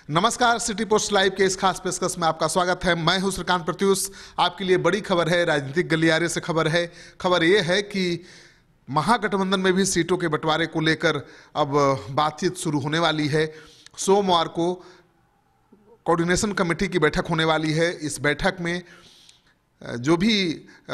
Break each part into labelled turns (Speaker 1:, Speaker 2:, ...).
Speaker 1: नमस्कार, city post live के इस खास पेशकश में आपका स्वागत है। मैं हूं श्रीकांत प्रत्युष। आपके लिए बड़ी खबर है, राजनीतिक गलियारे से खबर है। खबर यह है कि महागठबंधन में भी सीटों के बंटवारे को लेकर अब बातचीत शुरू होने वाली है। सोमवार को कोऑर्डिनेशन कमेटी की बैठक होने वाली है। इस बैठक में जो भी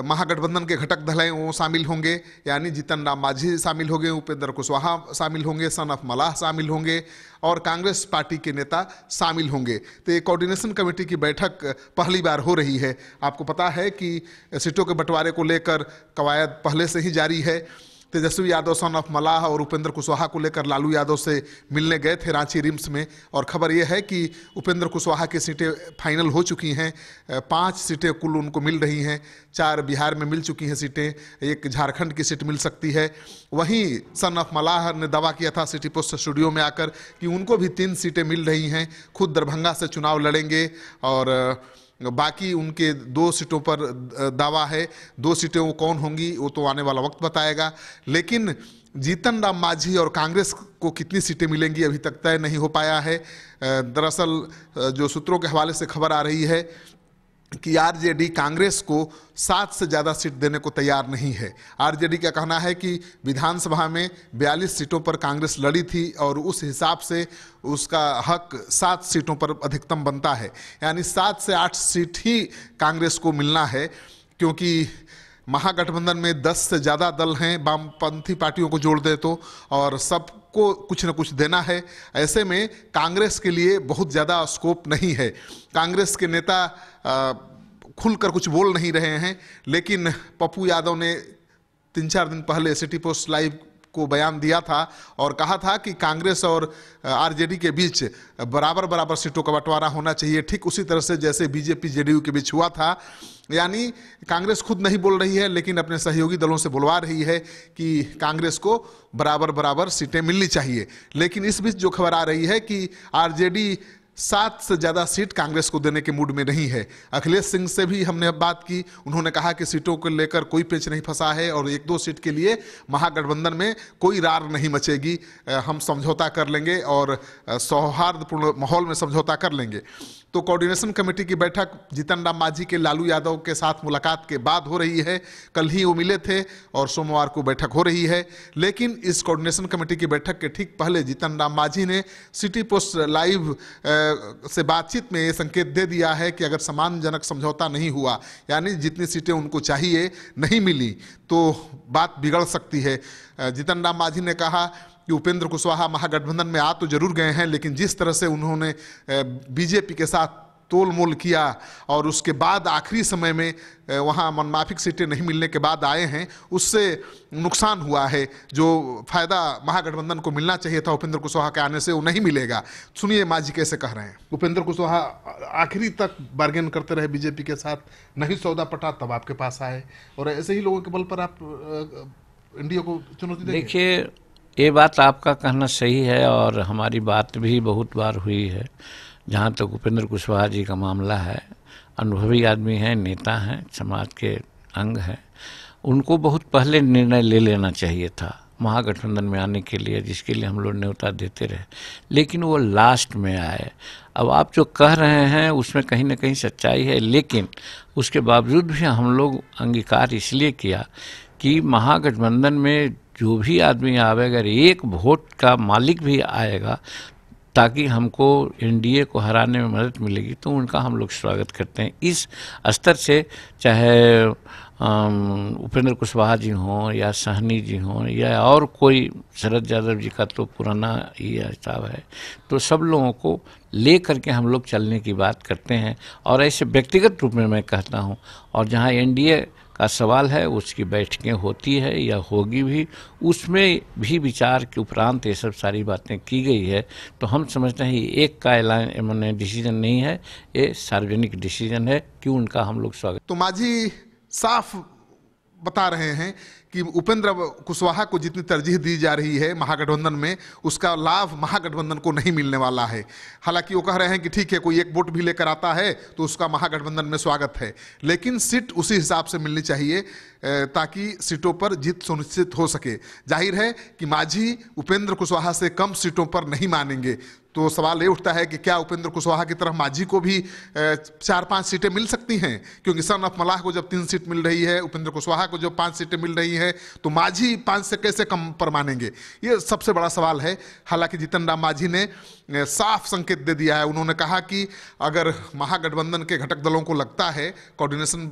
Speaker 1: महागठबंधन के घटक दल हैं वो शामिल होंगे, यानी जीतन राम मांझी शामिल होंगे, उपेंद्र कुशवाहा शामिल होंगे, सन ऑफ मलाह शामिल होंगे और कांग्रेस पार्टी के नेता शामिल होंगे। तो ये कोऑर्डिनेशन कमेटी की बैठक पहली बार हो रही है। आपको पता है कि सीटों के बंटवारे को लेकर कवायद पहले से ही जारी है। तेजस्वी यादव सन ऑफ मलाह और उपेंद्र कुशवाहा को लेकर लालू यादव से मिलने गए थे रांची रिम्स में, और खबर यह है कि उपेंद्र कुशवाहा की सीटें फाइनल हो चुकी हैं। 5 सीटें कुल उनको मिल रही हैं। 4 बिहार में मिल चुकी हैं सीटें, 1 झारखंड की सीट मिल सकती है। वहीं सन ऑफ मलाह ने दावा किया था सिटी पोस्ट स्टूडियो में आकर कि उनको भी 3 सीटें मिल रही हैं। खुद दरभंगा से चुनाव लड़ेंगे और बाकी उनके 2 सीटों पर दावा है। 2 सीटें वो कौन होंगी वो तो आने वाला वक्त बताएगा। लेकिन जीतन राम मांझी और कांग्रेस को कितनी सीटें मिलेंगी अभी तक तय नहीं हो पाया है। दरअसल जो सूत्रों के हवाले से खबर आ रही है कि आरजेडी कांग्रेस को 7 से ज़्यादा सीट देने को तैयार नहीं है। आरजेडी का कहना है कि विधानसभा में 42 सीटों पर कांग्रेस लड़ी थी और उस हिसाब से उसका हक 7 सीटों पर अधिकतम बनता है, यानी 7 से 8 सीट ही कांग्रेस को मिलना है, क्योंकि महागठबंधन में 10 से ज़्यादा दल हैं वामपंथी पार्टियों को जोड़ दे तो, और सबको कुछ न कुछ देना है। ऐसे में कांग्रेस के लिए बहुत ज़्यादा स्कोप नहीं है। कांग्रेस के नेता खुलकर कुछ बोल नहीं रहे हैं, लेकिन पप्पू यादव ने 3-4 दिन पहले सिटी पोस्ट लाइव को बयान दिया था और कहा था कि कांग्रेस और आरजेडी के बीच बराबर बराबर सीटों का बंटवारा होना चाहिए, ठीक उसी तरह से जैसे बीजेपी जेडीयू के बीच हुआ था। यानी कांग्रेस खुद नहीं बोल रही है, लेकिन अपने सहयोगी दलों से बुलवा रही है कि कांग्रेस को बराबर बराबर सीटें मिलनी चाहिए। लेकिन इस बीच जो खबर आ रही है कि आरजेडी 7 से ज़्यादा सीट कांग्रेस को देने के मूड में नहीं है। अखिलेश सिंह से भी हमने बात की, उन्होंने कहा कि सीटों को लेकर कोई पेच नहीं फंसा है और 1-2 सीट के लिए महागठबंधन में कोई रार नहीं मचेगी। हम समझौता कर लेंगे और सौहार्दपूर्ण माहौल में समझौता कर लेंगे। तो कोऑर्डिनेशन कमेटी की बैठक जीतन राम मांझी के लालू यादव के साथ मुलाकात के बाद हो रही है। कल ही वो मिले थे और सोमवार को बैठक हो रही है। लेकिन इस कोऑर्डिनेशन कमेटी की बैठक के ठीक पहले जीतन राम मांझी ने सिटी पोस्ट लाइव से बातचीत में ये संकेत दे दिया है कि अगर सम्मानजनक समझौता नहीं हुआ, यानी जितनी सीटें उनको चाहिए नहीं मिली, तो बात बिगड़ सकती है। जीतन राम मांझी ने कहा कि उपेंद्र कुशवाहा महागठबंधन में आ तो जरूर गए हैं, लेकिन जिस तरह से उन्होंने बीजेपी के साथ तोल मोल किया और उसके बाद आखिरी समय में वहाँ मनमाफिक सीटें नहीं मिलने के बाद आए हैं, उससे नुकसान हुआ है। जो फायदा महागठबंधन को मिलना चाहिए था उपेंद्र कुशवाहा के आने से, वो नहीं मिलेगा। सुनिए मांझी कैसे कह रहे हैं। उपेंद्र कुशवाहा आखिरी तक बार्गेन करते रहे बीजेपी के साथ, नहीं सौदा पटा, तब आपके पास आए, और ऐसे ही लोगों के बल पर आप एनडीए को चुनौती देंगे।
Speaker 2: देखिए, ये बात आपका कहना सही है और हमारी बात भी बहुत बार हुई है। जहाँ तक उपेंद्र कुशवाहा जी का मामला है, अनुभवी आदमी हैं, नेता हैं, समाज के अंग हैं। उनको बहुत पहले निर्णय ले लेना चाहिए था महागठबंधन में आने के लिए, जिसके लिए हम लोग न्योता देते रहे, लेकिन वो लास्ट में आए। अब आप जो कह रहे हैं उसमें कहीं ना कहीं सच्चाई है, लेकिन उसके बावजूद भी हम लोग अंगीकार इसलिए किया कि महागठबंधन में जो भी आदमी आवे, अगर 1 वोट का मालिक भी आएगा ताकि हमको एनडीए को हराने में मदद मिलेगी, तो उनका हम लोग स्वागत करते हैं। इस स्तर से चाहे उपेंद्र कुशवाहा जी हों या सहनी जी हों या और कोई, शरद यादव जी का तो पुराना ही हिसाब है, तो सब लोगों को ले करके हम लोग चलने की बात करते हैं। और ऐसे व्यक्तिगत रूप में मैं कहता हूँ, और जहाँ एनडीए का सवाल है उसकी बैठकें होती है या होगी भी, उसमें भी विचार के उपरांत ये सब सारी बातें की गई है। तो हम समझते हैं ये एक का ऐलान मैंने डिसीजन नहीं है, ये सार्वजनिक डिसीजन है कि उनका हम लोग स्वागत।
Speaker 1: तो मांझी साफ बता रहे हैं कि उपेंद्र कुशवाहा को जितनी तरजीह दी जा रही है महागठबंधन में, उसका लाभ महागठबंधन को नहीं मिलने वाला है। हालांकि वो कह रहे हैं कि ठीक है, कोई 1 वोट भी लेकर आता है तो उसका महागठबंधन में स्वागत है, लेकिन सीट उसी हिसाब से मिलनी चाहिए ताकि सीटों पर जीत सुनिश्चित हो सके। जाहिर है कि मांझी उपेंद्र कुशवाहा से कम सीटों पर नहीं मानेंगे, तो सवाल ये उठता है कि क्या उपेंद्र कुशवाहा की तरह मांझी को भी 4-5 सीटें मिल सकती हैं, क्योंकि सन ऑफ मलाह को जब 3 सीट मिल रही है, उपेंद्र कुशवाहा को जब 5 सीटें मिल रही हैं, तो मांझी 5 से कैसे कम पर मानेंगे? ये सबसे बड़ा सवाल है। हालांकि जीतन राम मांझी ने साफ संकेत दे दिया है। उन्होंने कहा कि अगर महागठबंधन के घटक दलों को लगता है, कोऑर्डिनेशन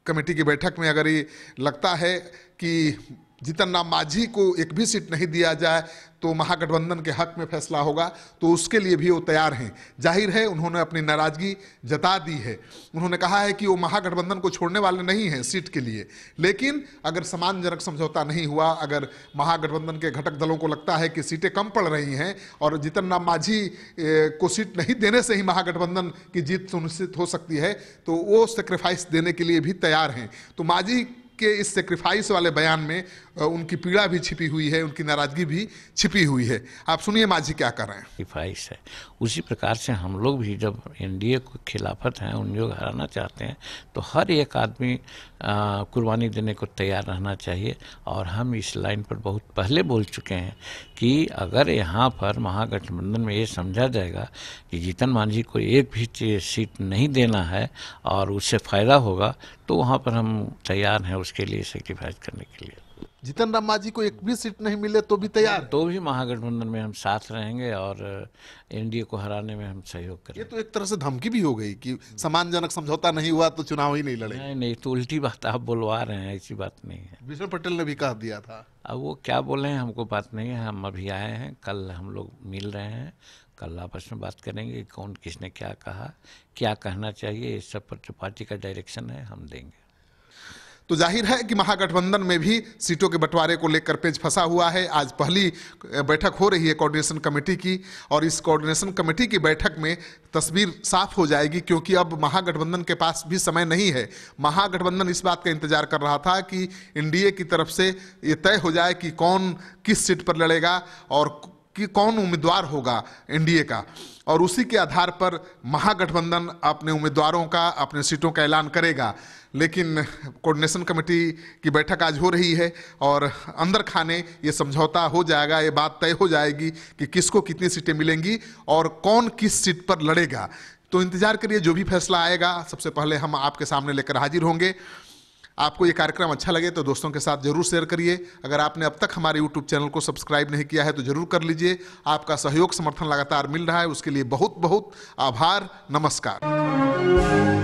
Speaker 1: कमेटी की बैठक में अगर ये लगता है कि जीतन राम मांझी को एक भी सीट नहीं दिया जाए तो महागठबंधन के हक में फैसला होगा, तो उसके लिए भी वो तैयार हैं। जाहिर है उन्होंने अपनी नाराजगी जता दी है। उन्होंने कहा है कि वो महागठबंधन को छोड़ने वाले नहीं हैं सीट के लिए, लेकिन अगर सम्मानजनक समझौता नहीं हुआ, अगर महागठबंधन के घटक दलों को लगता है कि सीटें कम पड़ रही हैं और जीतन राम मांझी को सीट नहीं देने से ही महागठबंधन की जीत सुनिश्चित हो सकती है, तो वो सेक्रीफाइस देने के लिए भी तैयार हैं। तो मांझी के इस सेक्रीफाइस वाले बयान में उनकी पीड़ा भी छिपी हुई है, उनकी नाराजगी भी छिपी हुई है। आप सुनिए मांझी क्या कर रहे हैं।
Speaker 2: सेक्रीफाइस है, उसी प्रकार से हम लोग भी जब एनडीए को खिलाफत हैं, उन लोग हराना चाहते हैं, तो हर एक आदमी कुर्बानी देने को तैयार रहना चाहिए। और हम इस लाइन पर बहुत पहले बोल चुके हैं कि अगर यहाँ पर महागठबंधन में ये समझा जाएगा कि जीतन मांझी को एक भी सीट नहीं देना है और उससे फ़ायदा होगा, तो वहाँ पर हम तैयार हैं उसके लिए सेक्रीफाइस करने के लिए।
Speaker 1: जीतन राम मांझी को एक भी सीट नहीं मिले तो भी तैयार,
Speaker 2: तो भी महागठबंधन में हम साथ रहेंगे और एनडीए को हराने में हम सहयोग करेंगे।
Speaker 1: ये तो एक तरह से धमकी भी हो गई कि सम्मानजनक समझौता नहीं हुआ तो चुनाव ही नहीं लड़े।
Speaker 2: नहीं, तो उल्टी बात आप बुलवा रहे हैं, ऐसी बात नहीं है।
Speaker 1: विष्णु पटेल ने भी कह दिया था।
Speaker 2: अब वो क्या बोले हैं हमको बात नहीं है, हम अभी आए हैं, कल हम लोग मिल रहे हैं, कल आपस में बात करेंगे कौन किसने क्या कहा, क्या कहना चाहिए, इस सब पर जो पार्टी का डायरेक्शन है हम देंगे। तो जाहिर है कि महागठबंधन में भी सीटों के बंटवारे को लेकर पेच फंसा हुआ है। आज पहली बैठक हो रही है कोऑर्डिनेशन कमेटी की, और इस कोऑर्डिनेशन कमेटी की बैठक में तस्वीर साफ हो जाएगी, क्योंकि अब महागठबंधन के पास भी समय नहीं है। महागठबंधन इस बात का इंतजार कर रहा था कि एनडीए की तरफ से ये तय हो जाए कि कौन किस सीट पर लड़ेगा और कि कौन उम्मीदवार होगा एनडीए का, और उसी के आधार पर महागठबंधन अपने उम्मीदवारों का, अपने सीटों का ऐलान करेगा। लेकिन कोऑर्डिनेशन कमेटी की बैठक आज हो रही है और अंदर खाने ये समझौता हो जाएगा, ये बात तय हो जाएगी कि किसको कितनी सीटें मिलेंगी और कौन किस सीट पर लड़ेगा। तो इंतजार करिए, जो भी फैसला आएगा सबसे पहले हम आपके सामने लेकर हाजिर होंगे। आपको ये कार्यक्रम अच्छा लगे तो दोस्तों के साथ जरूर शेयर करिए। अगर आपने अब तक हमारे YouTube चैनल को सब्सक्राइब नहीं किया है तो जरूर कर लीजिए। आपका सहयोग समर्थन लगातार मिल रहा है, उसके लिए बहुत बहुत आभार। नमस्कार।